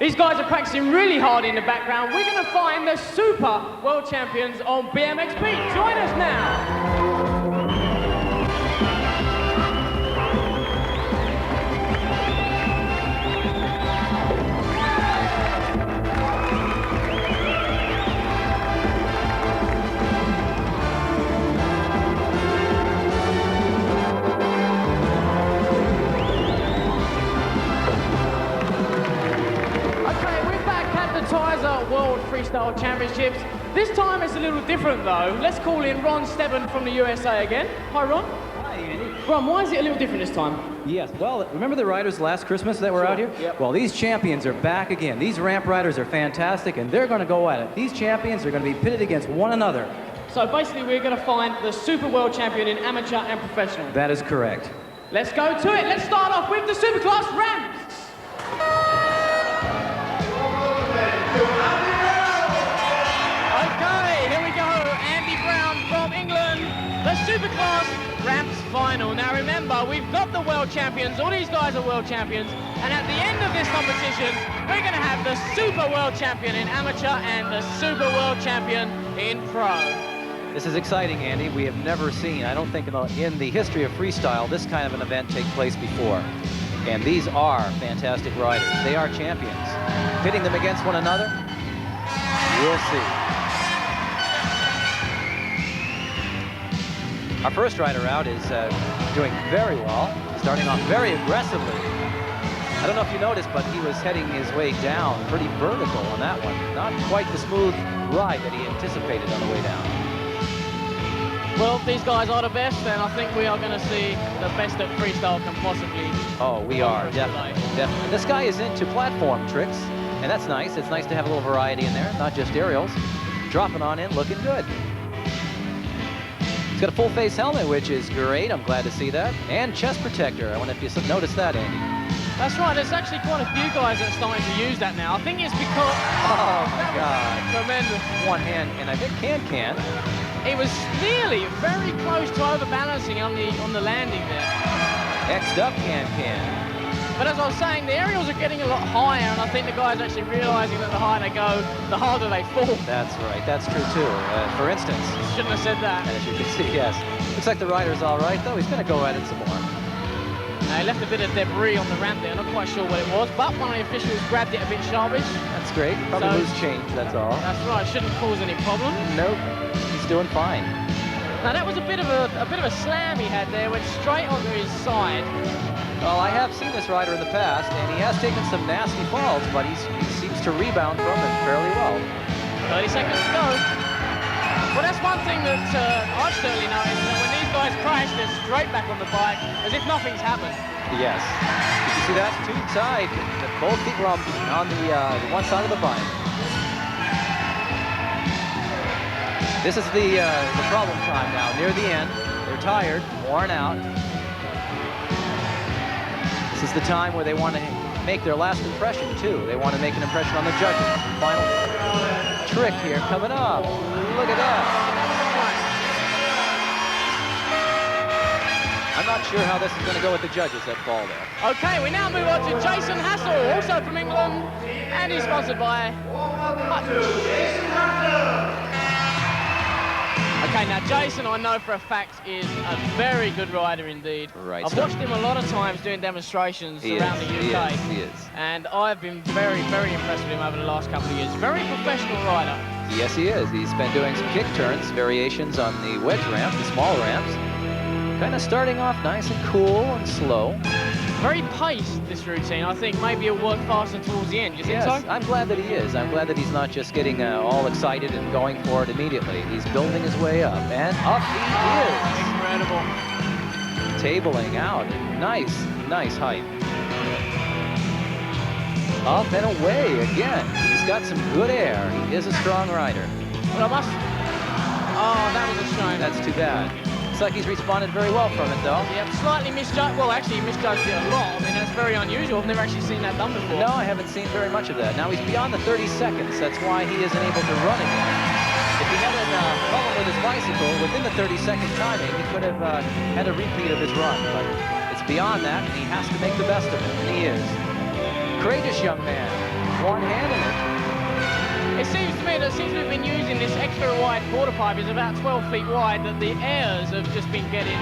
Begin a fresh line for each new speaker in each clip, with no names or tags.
These guys are practicing really hard in the background. We're going to find the Super World Champions on BMX Beat. Join us now. Tizer World Freestyle Championships. This time it's a little different though. Let's call in Ron Stebbene from the USA again. Hi Ron.
Hi Andy.
Ron, why is it a little different this time?
Yes, well, remember the riders last Christmas that were out here?
Yep.
Well, these champions are back again. These ramp riders are fantastic and they're going to go at it. These champions are going to be pitted against one another.
So basically we're going to find the Super World Champion in amateur and professional.
That is correct.
Let's go to it. Let's start off with the Superclass ramps. The Superclass Ramps Final. Now remember, we've got the world champions, all these guys are world champions, and at the end of this competition, we're going to have the Super World Champion in amateur and the Super World Champion in pro.
This is exciting, Andy. We have never seen, I don't think in the history of freestyle, this kind of an event take place before. And these are fantastic riders. They are champions. Pitting them against one another, we'll see. Our first rider out is doing very well, starting off very aggressively. I don't know if you noticed, but he was heading his way down pretty vertical on that one. Not quite the smooth ride that he anticipated on the way down.
Well, these guys are the best, and I think we are going to see the best that freestyle can possibly.
Oh, we are, definitely. Definitely. This guy is into platform tricks, and that's nice. It's nice to have a little variety in there, not just aerials. Dropping on in, looking good. He's got a full face helmet, which is great. I'm glad to see that. And chest protector. I wonder if you noticed that, Andy.
That's right. There's actually quite a few guys that are starting to use that now. I think it's because...
Oh, my God.
Tremendous.
One hand, and I think can.
He was nearly very close to overbalancing on the landing there.
X'd up can.
But as I was saying, the aerials are getting a lot higher, and I think the guys are actually realizing that the higher they go, the harder they fall.
That's right. That's true, too. For instance...
Shouldn't have said that.
As you can see, yes. Looks like the rider's all right, though. He's going to go at it some more.
He left a bit of debris on the ramp there. Not quite sure what it was, but one of the officials grabbed it a bit sharpish.
That's great. Probably loose change, that's all.
That's right. Shouldn't cause any problem.
Nope. He's doing fine.
Now, that was a bit of a slam he had there. Went straight onto his side.
Well, I have seen this rider in the past, and he has taken some nasty falls, but he seems to rebound from them fairly well.
30 seconds to go. Well, that's one thing that I've certainly noticed, that when these guys crash, they're straight back on the bike, as if nothing's happened.
Yes. Did you see that? Too tight. Both feet were on the one side of the bike. This is the problem time now, near the end. They're tired, worn out. This is the time where they want to make their last impression, too. They want to make an impression on the judges. Final trick here coming up. Look at that. I'm not sure how this is going to go with the judges that fall there.
Okay, we now move on to Jason Hassel, also from England, and he's sponsored by Okay, now Jason, I know for a fact, is a very good rider indeed.
Right.
I've watched him a lot of times doing demonstrations around the UK.
He is.
And I've been very, very impressed with him over the last couple of years. Very professional rider.
Yes, he is. He's been doing some kick turns, variations on the wedge ramps, the small ramps. Kind of starting off nice and cool and slow.
Very paced, this routine. I think maybe he'll work faster towards the end. Do you think so?
I'm glad that he is. I'm glad that he's not just getting all excited and going for it immediately. He's building his way up, and up he
is.
Incredible. Tabling out. Nice height. Up and away again. He's got some good air. He is a strong rider.
But I must... Oh, that was a shame.
That's too bad. Looks like he's responded very well from it, though.
Yeah, slightly misjudged. Well, actually, he misjudged it a lot. I mean, that's very unusual. I've never actually seen that done before.
No, I haven't seen very much of that. Now, he's beyond the 30 seconds. That's why he isn't able to run again. If he had a problem with his bicycle within the 30-second timing, he could have had a repeat of his run. But it's beyond that, and he has to make the best of it, and he is. Courageous young man. one-handing it.
It seems to me that since we've been using this extra wide quarter pipe, is about 12 feet wide, that the airs have just been getting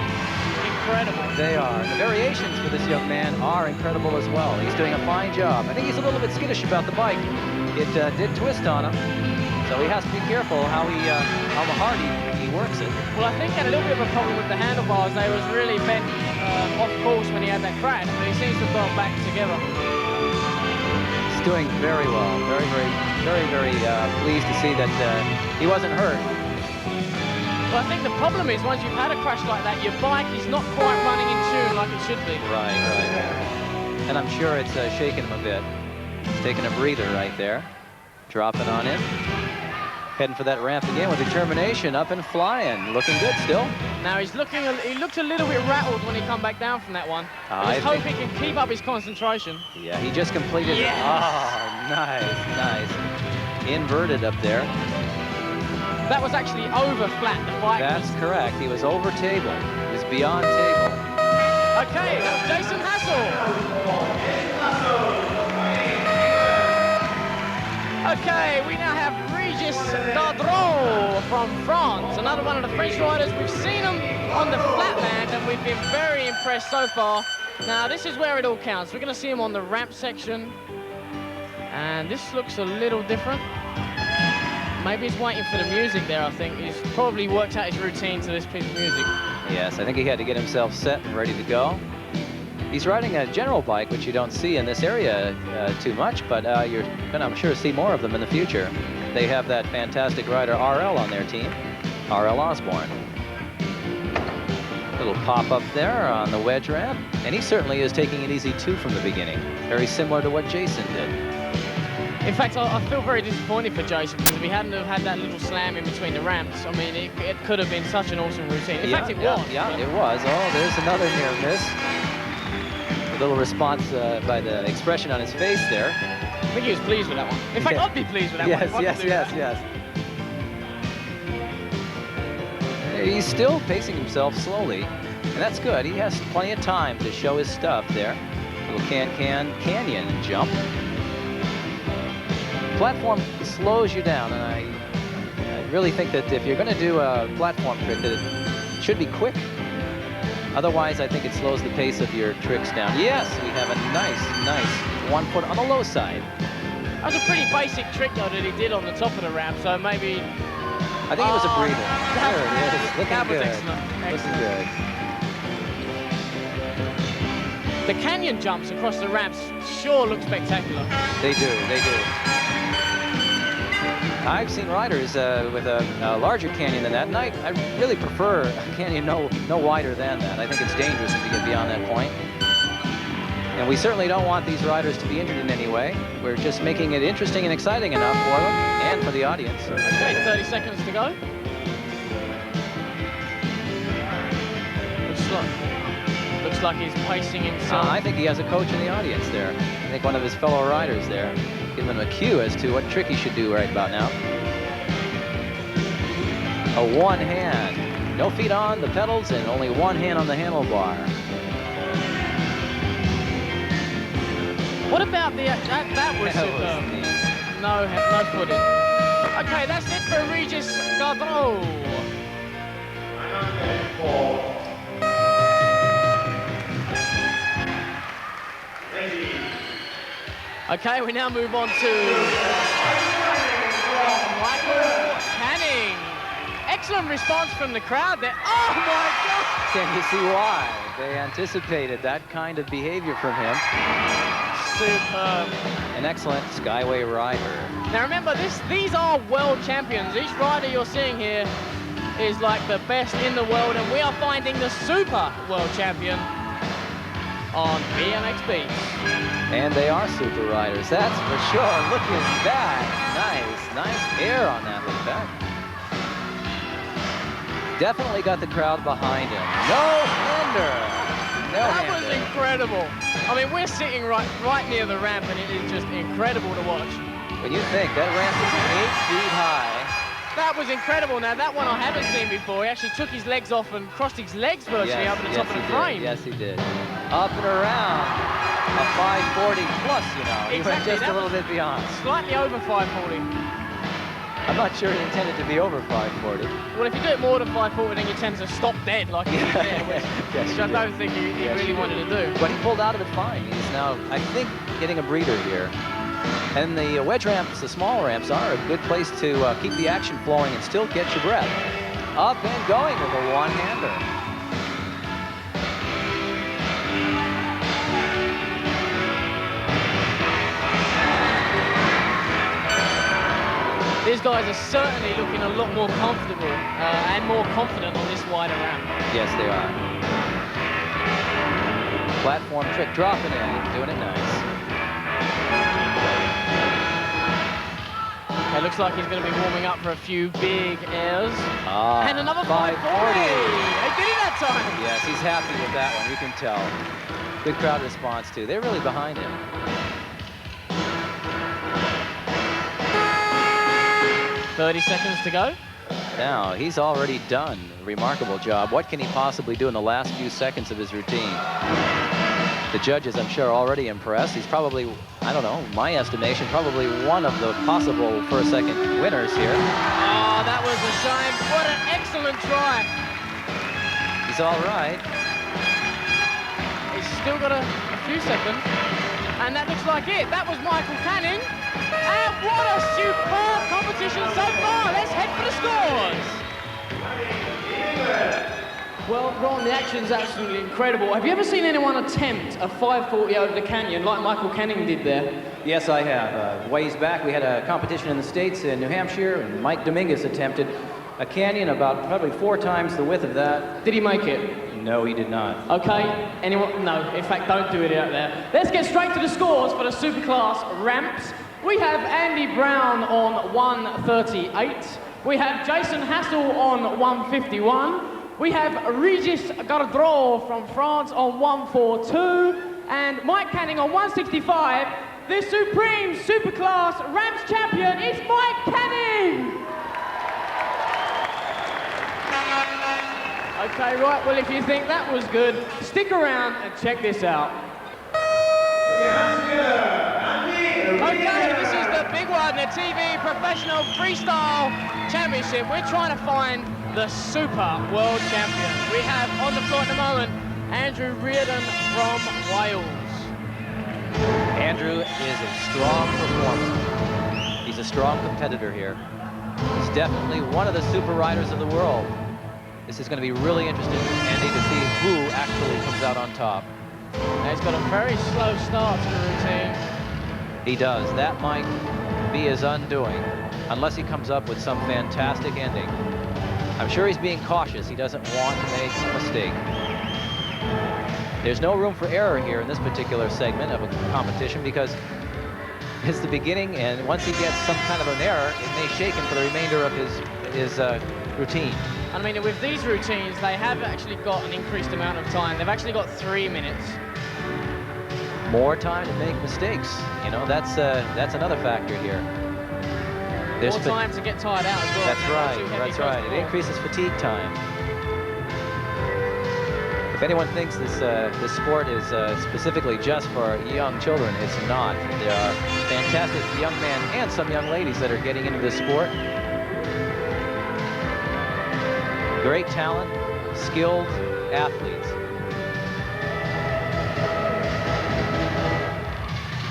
incredible.
They are. The variations for this young man are incredible as well. He's doing a fine job. I think he's a little bit skittish about the bike. It did twist on him, so he has to be careful how hard he works it.
Well, I think he had a little bit of a problem with the handlebars. They was really bent off course when he had that crash, but he seems to have got back together.
He's doing very well. Very pleased to see that he wasn't hurt.
Well, I think the problem is once you've had a crash like that, your bike is not quite running in tune like it should be.
Right. And I'm sure it's shaking him a bit. He's taking a breather right there. Dropping on in. Heading for that ramp again with determination, up and flying. Looking good still.
Now he looked a little bit rattled when he come back down from that one. I just hope he can keep up his concentration.
Yeah, he just completed.
Yes.
Oh, nice. Inverted up there.
That was actually over flat, the bike.
That's correct. He was over table. He was beyond table.
Okay, that was Jason Hassel. Okay, we now have Regis Guadrot from France, another one of the French riders. We've seen him on the flatland and we've been very impressed so far. Now this is where it all counts. We're going to see him on the ramp section, and this looks a little different. Maybe he's waiting for the music there, I think. He's probably worked out his routine to this piece of music. Yes,
I think he had to get himself set and ready to go. He's riding a general bike, which you don't see in this area too much, but you're going to, I'm sure, see more of them in the future. They have that fantastic rider RL on their team, RL Osborne. Little pop up there on the wedge ramp, and he certainly is taking it easy too from the beginning. Very similar to what Jason did.
In fact, I feel very disappointed for Jason, because if he hadn't have had that little slam in between the ramps, I mean, it could have been such an awesome routine. In fact, it was.
Yeah, it was. Oh, there's another near miss. A little response by the expression on his face there.
I think he was pleased with that one. In fact, I'd be pleased with that one.
Yes. He's still pacing himself slowly, and that's good. He has plenty of time to show his stuff there. Little canyon jump. Platform slows you down, and I really think that if you're going to do a platform trick, that it should be quick. Otherwise, I think it slows the pace of your tricks down. Yes, we have a nice 1 foot on the low side.
That was a pretty basic trick, though, that he did on the top of the ramp, so maybe...
I think it was a breather. There it is. Looking good.
Excellent. Looking good. The canyon jumps across the ramps sure look spectacular.
They do. I've seen riders with a larger canyon than that, and I really prefer a canyon no wider than that. I think it's dangerous if you get beyond that point. And we certainly don't want these riders to be injured in any way. We're just making it interesting and exciting enough for them and for the audience.
Okay, 30 seconds to go. Looks like he's pacing himself.
I think he has a coach in the audience there. I think one of his fellow riders there. Give him a cue as to what trick he should do right about now. A one hand. No feet on the pedals and only one hand on the handlebar.
What about that was superb. No footing. Okay, that's it for Regis Guadrot. Okay, we now move on to Michael Canning. Excellent response from the crowd there. Oh my God!
Can you see why? They anticipated that kind of behavior from him.
Superb.
An excellent Skyway rider.
Now remember, these are world champions. Each rider you're seeing here is like the best in the world, and we are finding the super world champion on BMX Beat.
And they are super riders, that's for sure. Look at that. Nice air on that look back. Definitely got the crowd behind him.
That was incredible. I mean, we're sitting right near the ramp, and it is just incredible to watch.
When you think that ramp is 8 feet high.
That was incredible. Now, that one I haven't seen before. He actually took his legs off and crossed his legs virtually up at the top of the frame.
Yes, he did. Up and around. A 540 plus, you know. He went
Exactly,
just a little bit beyond.
Slightly over 540.
I'm not sure he intended to be over 540.
Well, if you do it more than 540, then you tend to stop dead, like he did there, which I don't think he really wanted to do.
But he pulled out of it fine. He's now, I think, getting a breather here. And the wedge ramps, the small ramps, are a good place to keep the action flowing and still get your breath. Up and going with a one-hander.
These guys are certainly looking a lot more comfortable and more confident on this wider ramp.
Yes, they are. Platform trick, dropping in, doing it nice.
It looks like he's going to be warming up for a few big airs. And another 540. He did it that time.
Yes, he's happy with that one, you can tell. Good crowd response, too. They're really behind him.
30 seconds to go.
Now, he's already done a remarkable job. What can he possibly do in the last few seconds of his routine? The judges, I'm sure, are already impressed. He's probably, I don't know, my estimation, probably one of the possible first-second winners here.
Oh, that was a shame. What an excellent try.
He's all right.
He's still got a few seconds. And that looks like it. That was Michael Canning. And what a superb competition so far. Let's head for the scores. Well, Ron, the action's absolutely incredible. Have you ever seen anyone attempt a 540 over the canyon like Michael Canning did there?
Yes, I have. Ways back, we had a competition in the States in New Hampshire, and Mike Dominguez attempted a canyon about probably 4 times the width of that.
Did he make it?
No, he did not.
Okay, anyone? No, in fact, don't do it out there. Let's get straight to the scores for the Superclass ramps. We have Andy Brown on 138. We have Jason Hassel on 151. We have Regis Guadrot from France on 142. And Mike Canning on 165. The Supreme Superclass ramps champion is Mike Canning! Okay, right, well, if you think that was good, stick around and check this out. Okay, this is the big one, the TV Professional Freestyle Championship. We're trying to find the Super World Champion. We have on the floor at the moment, Andrew Reardon from Wales.
Andrew is a strong performer. He's a strong competitor here. He's definitely one of the super riders of the world. This is going to be really interesting, Andy, to see who actually comes out on top.
Now he's got a very slow start to the routine.
He does. That might be his undoing, unless he comes up with some fantastic ending. I'm sure he's being cautious. He doesn't want to make a mistake. There's no room for error here in this particular segment of a competition because it's the beginning, and once he gets some kind of an error, it may shake him for the remainder of his routine.
I mean, with these routines, they have actually got an increased amount of time. They've actually got 3 minutes.
More time to make mistakes. You know, that's another factor here. There's
more time to get tired out as well.
That's right, that's right. It increases fatigue time. If anyone thinks this sport is specifically just for young children, it's not. There are fantastic young men and some young ladies that are getting into this sport. Great talent, skilled athletes.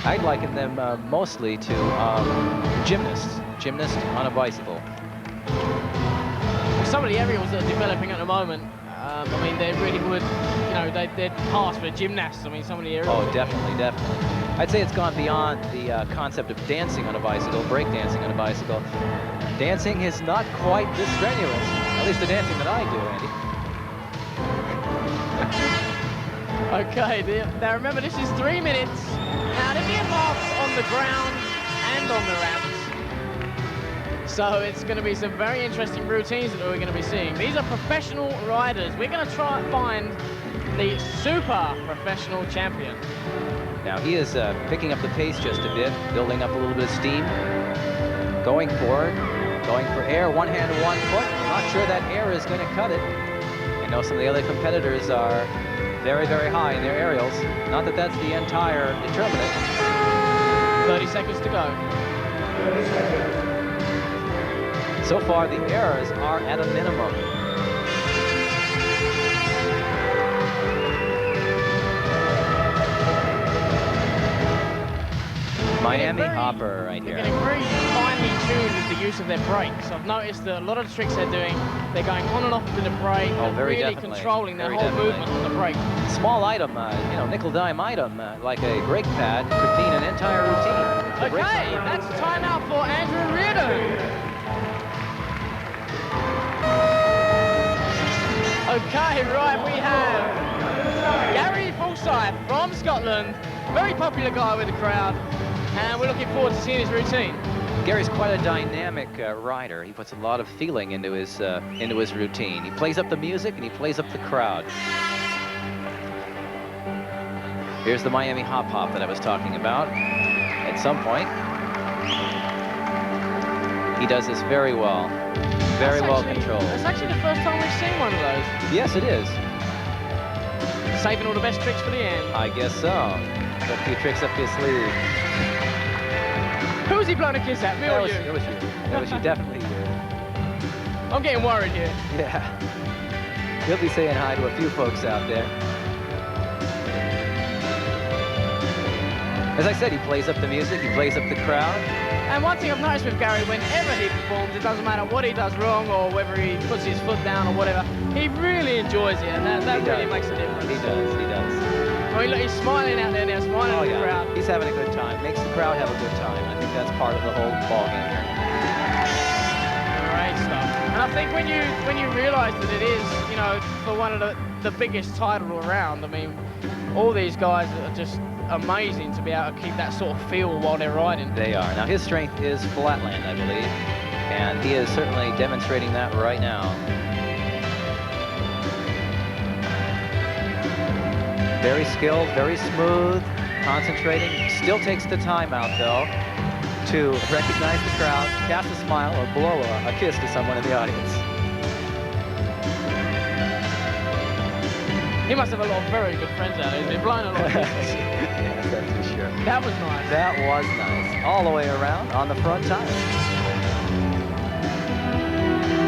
I'd liken them mostly to gymnasts on a bicycle.
Some of the aerials that are developing at the moment, I mean, they really would, you know, they'd pass for gymnasts. I mean, some of the aerials.
Oh, definitely. I'd say it's gone beyond the concept of dancing on a bicycle, break dancing on a bicycle. Dancing is not quite this strenuous, at least the dancing that I do, Andy.
Okay, now remember, this is 3 minutes. Now, there'll be a marks on the ground and on the ramps. So it's going to be some very interesting routines that we're going to be seeing. These are professional riders. We're going to try and find the super professional champion.
Now he is picking up the pace just a bit, building up a little bit of steam. Going for it, going for air, one hand, one foot. I'm not sure that air is going to cut it. I know some of the other competitors are very, very high in their aerials. Not that that's the entire determinant.
30 seconds to go.
30 seconds.
So far, the errors are at a minimum. Miami Hopper right here.
They're getting very finely tuned with the use of their brakes. I've noticed that a lot of the tricks they're doing, they're going on and off with the brake,
Oh, very
really
definitely.
controlling their
Very
whole
definitely.
movement on the brake.
Small item, you know, nickel dime item, like a brake pad, could mean an entire routine. The brakes
Okay,
are-
that's timeout for Andrew Reardon. Okay, right, we have Gary Forsyth from Scotland, very popular guy with the crowd, and we're looking forward to seeing his routine.
Gary's quite a dynamic rider. He puts a lot of feeling into his routine. He plays up the music and he plays up the crowd. Here's the Miami hop hop that I was talking about. At some point, he does this very well. Very well controlled.
It's actually the first time we've seen one of those.
Yes, it is.
Saving all the best tricks for the end.
I guess so. Got a few tricks up his sleeve.
Who's he blowing a kiss at, me
That
or
was,
you?
it was you. That was you, definitely you.
I'm getting worried here.
Yeah. He'll be saying hi to a few folks out there. As I said, he plays up the music, he plays up the crowd.
And one thing I've noticed with Gary, whenever he performs, it doesn't matter what he does wrong or whether he puts his foot down or whatever, he really enjoys it, and that really makes a difference.
He does, he does.
I mean, look, he's smiling out there now, smiling at the crowd.
He's having a good time, makes the crowd have a good time. I think that's part of the whole ballgame here.
Great stuff. And I think when you realise that it is, you know, for one of the biggest title around, I mean, all these guys are just amazing to be able to keep that sort of feel while they're riding.
They are. Now his strength is flatland, I believe, and he is certainly demonstrating that right now. Very skilled, very smooth, concentrating. Still takes the time out though to recognize the crowd, cast a smile, or blow a kiss to someone in the audience.
He must have a lot of very good friends out there. He's been blowing a lot of kisses.
Yeah, that's for sure.
That was nice.
That was nice. All the way around on the front tire.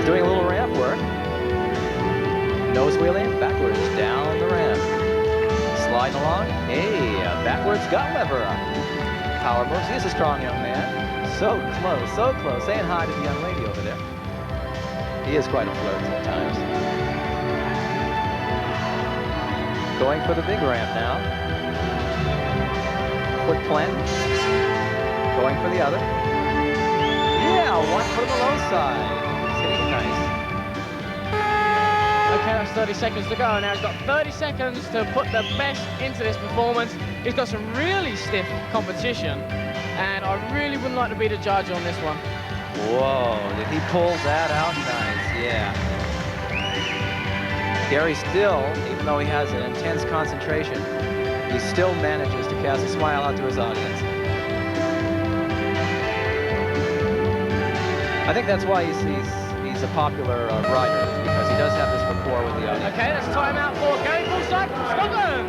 Doing a little ramp work. Nose wheeling backwards down the ramp. Sliding along. Hey, backwards gut lever. Power moves. He's a strong young man. So close, so close. Saying hi to the young lady over there. He is quite a flirt sometimes. Going for the big ramp now. Foot plant. Going for the other. Yeah, 1 foot on the low side. He's hitting it nice.
Okay, that's 30 seconds to go. Now he's got 30 seconds to put the best into this performance. He's got some really stiff competition, and I really wouldn't like to be the judge on this one.
Whoa, did he pull that out? Nice, yeah. Gary still, even though he has an intense concentration, he still manages to cast a smile out to his audience. I think that's why he's a popular rider, because he does have this rapport with the audience.
Okay, that's time out for Gary Forsyth from Scotland.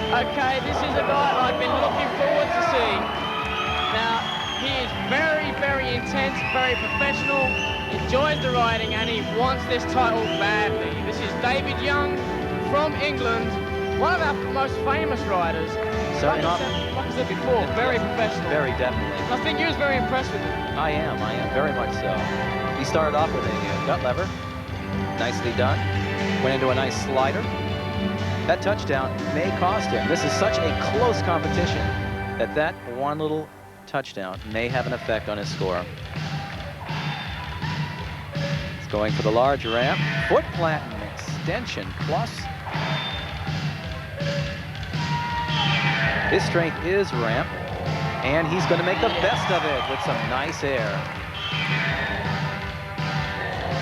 Okay, this is a guy I've been looking forward to seeing. Now, he is very, very intense, very professional, enjoys the riding, and he wants this title badly. This is David Young from England, one of our most famous riders.
Certainly not.
Like I said before, very professional.
Very definitely.
I think you was very impressed with him.
I am very much so. He started off with a gut lever, nicely done. Went into a nice slider. That touchdown may cost him. This is such a close competition that one little touchdown may have an effect on his score. He's going for the large ramp. Foot plant and extension plus. His strength is ramp, and he's going to make the best of it with some nice air.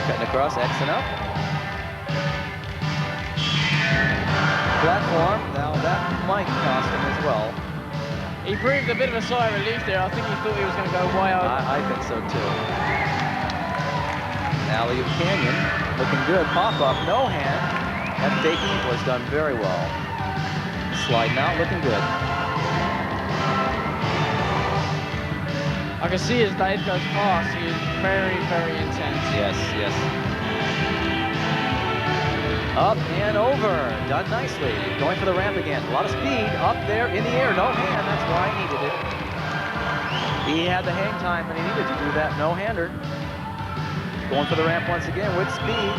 Cutting across, Xing up. Platform, now that might cost him as well.
He breathed a bit of a sigh of relief there. I think he thought he was going to go way over.
I think so too. Alley of Canyon. Looking good. Pop-up, no hand. That faking was done very well. Sliding out, looking good.
I can see as Dave goes past, he is very, very intense.
Yes, yes. Up and over. Done nicely. Going for the ramp again. A lot of speed. Up there in the air. No hand. That's why he needed it. He had the hang time and he needed to do that no-hander. Going for the ramp once again with speed.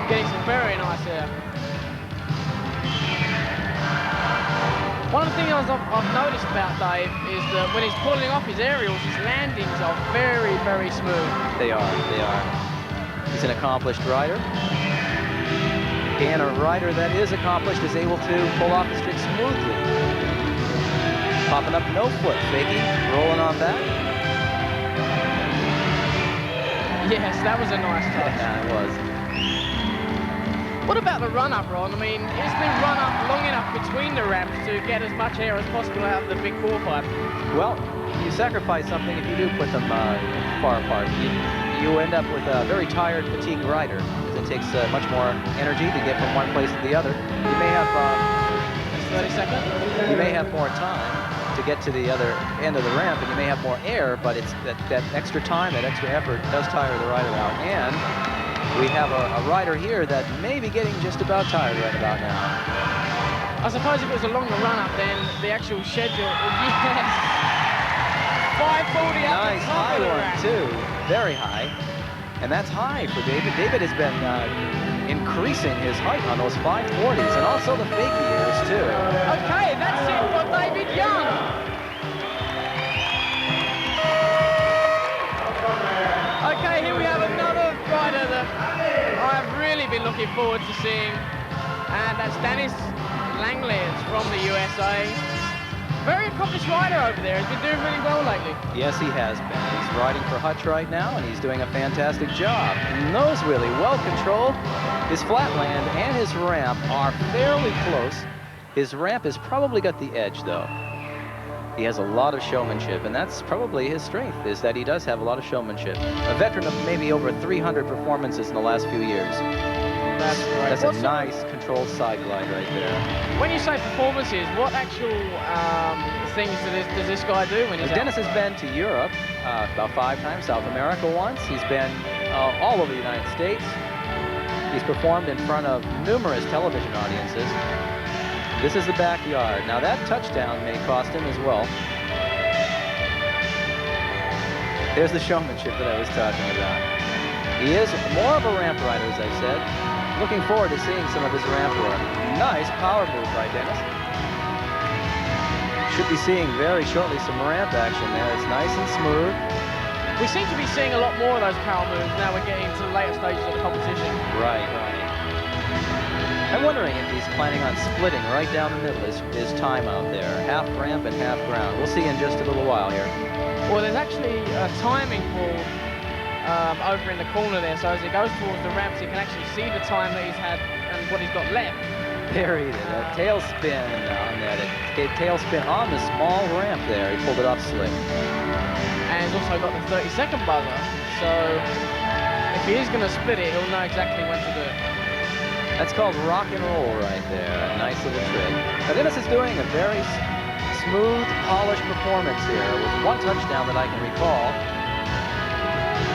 Getting some very nice air. One of the things I've noticed about Dave is that when he's pulling off his aerials, his landings are very, very smooth.
They are, they are. He's an accomplished rider. And a rider that is accomplished is able to pull off the trick smoothly. Popping up no foot, faking, rolling on back.
Yes, that was a nice touch.
Yeah, it was.
What about the run-up, Ron? I mean, is the run-up long enough between the ramps to get as much air as possible out of the big bore pipe?
Well, you sacrifice something if you do put them far apart. You end up with a very tired, fatigued rider. It takes much more energy to get from one place to the other. You may have
30 seconds.
You may have more time to get to the other end of the ramp, and you may have more air, but it's that extra time, that extra effort does tire the rider out. And we have a rider here that may be getting just about tired right about now.
I suppose if it was a longer run-up, then the actual schedule, yes. 540 up
Nice
the top
high
of the
one
ramp.
too, very high. And that's high for David. David has been increasing his height on those 540s and also the fake years too.
Okay, that's it for David Young. Okay, here we have another rider that I've really been looking forward to seeing, and that's Dennis Langlands from the USA. Very accomplished rider over there. He's been doing really well lately.
Yes, he has been. He's riding for Hutch right now, and he's doing a fantastic job. Nose wheelie, well controlled. His flatland and his ramp are fairly close. His ramp has probably got the edge, though. He has a lot of showmanship, and that's probably his strength, is that he does have a lot of showmanship. A veteran of maybe over 300 performances in the last few years.
That's right.
That's a nice controlled side glide right there.
When you say performances, what actual things does this guy do when he's out?
Dennis has been to Europe about 5 times, South America once. He's been all over the United States. He's performed in front of numerous television audiences. This is the backyard. Now that touchdown may cost him as well. There's the showmanship that I was talking about. He is more of a ramp rider, as I said. Looking forward to seeing some of his ramp work. Nice power move by Dennis. Should be seeing very shortly some ramp action there. It's nice and smooth.
We seem to be seeing a lot more of those power moves now we're getting to the later stages of the competition.
Right, right. I'm wondering if he's planning on splitting right down the middle his time out there. Half ramp and half ground. We'll see in just a little while here.
Well, there's actually a timing board over in the corner there, so as he goes towards the ramps, you can actually see the time that he's had and what he's got left.
There he did, a tail spin on that. A tail spin on the small ramp there. He pulled it off slick.
And he's also got the 30-second buzzer, so if he is going to split it, he'll know exactly when to do it.
That's called rock and roll right there. A nice little trick. Now Dennis is doing a very smooth, polished performance here with one touchdown that I can recall.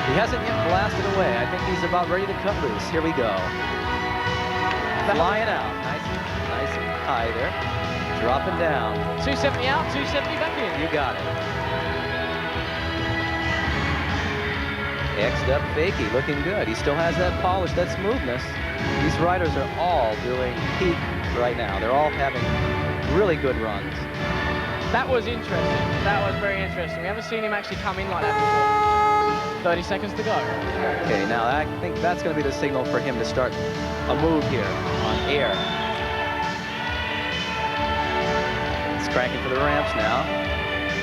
He hasn't yet blasted away. I think he's about ready to cut loose. Here we go. Flying out. Nice and high there. Dropping down.
270 out, 270 back in.
You got it. X'd up fakie, looking good. He still has that polish, that smoothness. These riders are all doing peak right now. They're all having really good runs.
That was interesting. That was very interesting. We haven't seen him actually come in like that before. 30 seconds to go.
Okay, now I think that's going to be the signal for him to start a move here on air. It's cranking for the ramps now.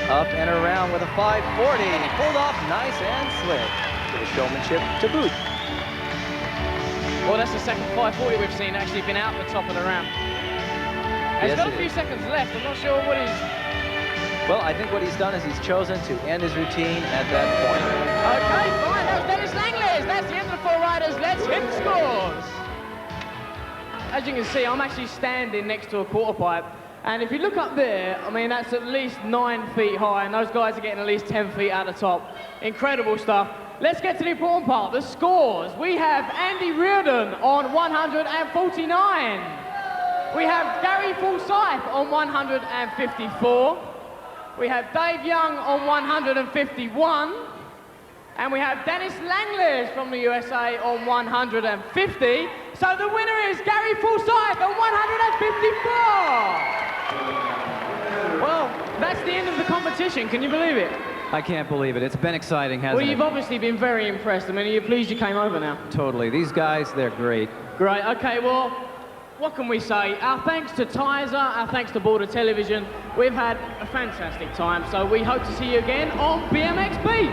Up and around with a 540. Pulled off nice and slick. With a showmanship to boot.
Well, that's the second 540 we've seen actually been out the top of the ramp. He's got a few seconds left. I'm not sure what he's...
Well, I think what he's done is he's chosen to end his routine at that point.
Okay, fine. That was Dennis Langlands. That's the end of the 4 riders, let's hit the scores. As you can see, I'm actually standing next to a quarter pipe. And if you look up there, I mean, that's at least 9 feet high, and those guys are getting at least 10 feet out the top. Incredible stuff. Let's get to the important part, the scores. We have Andy Reardon on 149. We have Gary Forsyth on 154. We have Dave Young on 151. And we have Dennis Langles from the USA on 150. So the winner is Gary Forsyth on 154. Well, that's the end of the competition. Can you believe it?
I can't believe it. It's been exciting, hasn't it?
Well, you've obviously been very impressed. I mean, are you pleased you came over now?
Totally. These guys, they're great.
Great. Okay, well, what can we say? Our thanks to Tizer, our thanks to Border Television. We've had a fantastic time, so we hope to see you again on BMX Beat.